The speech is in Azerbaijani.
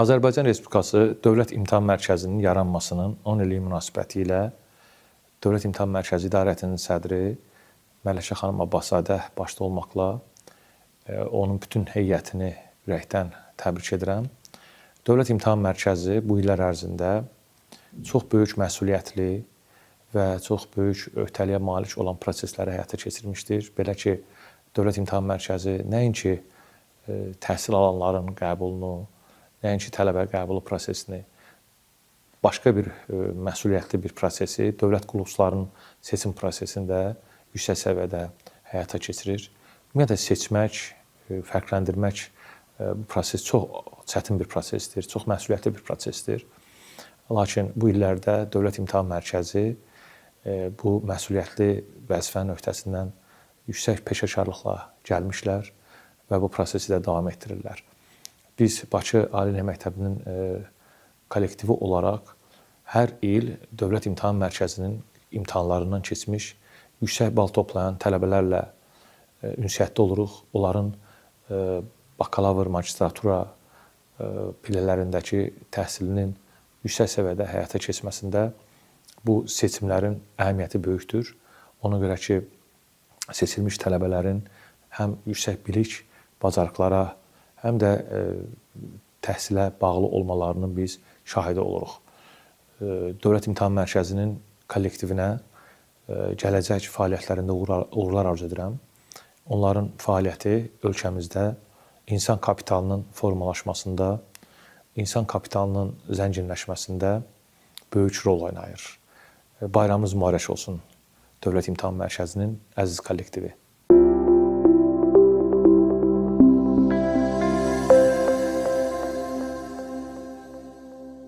Azərbaycan Respublikası Dövlət İmtahan Mərkəzinin yaranmasının 10 illiyi münasibəti ilə Dövlət İmtahan Mərkəzi İdarəsinin sədri Məlikə xanım Abbaszadə başda olmaqla onun bütün heyətini ürəkdən təbrik edirəm. Dövlət İmtahan Mərkəzi bu illər ərzində çox böyük məsuliyyətli və çox böyük öhdəliyə malik olan prosesləri həyata keçirmişdir. Belə ki, Dövlət İmtahan Mərkəzi nəinki təhsil alanların qəbulunu, nəinki tələbə qəbulu prosesini, başqa bir məsuliyyətli bir prosesi, dövlət qulluqçularının seçim prosesini də yüksək səviyyədə həyata keçirir. Ümumiyyətlə, seçmək, fərqləndirmək bu proses çox çətin bir prosesdir, çox məsuliyyətli bir prosesdir. Lakin bu illərdə Dövlət İmtahan Mərkəzi bu məsuliyyətli vəzifənin öhdəsindən yüksək peşəkarlıqla gəlmişlər və bu prosesi də davam etdirirlər. Biz Bakı Ali Məktəbinin kollektivi olaraq hər il Dövlət İmtahan Mərkəzinin imtahanlarından keçmiş, yüksək bal toplayan tələbələrlə ünsiyyətdə oluruq. Onların bakalavr, magistratura pillələrindəki təhsilinin yüksək səviyyədə həyata keçməsində bu seçimlərin əhəmiyyəti böyükdür. Ona görə ki, seçilmiş tələbələrin həm yüksək bilik, bacarıqlara, həm də təhsilə bağlı olmalarının biz şahidi oluruq. Dövlət İmtahan Mərkəzinin kollektivinə gələcək fəaliyyətlərində uğurlar arzu edirəm. Onların fəaliyyəti ölkəmizdə insan kapitalının formalaşmasında, insan kapitalının zənginləşməsində böyük rol oynayır. Bayramınız mübarək olsun Dövlət İmtahan Mərkəzinin əziz kollektivi.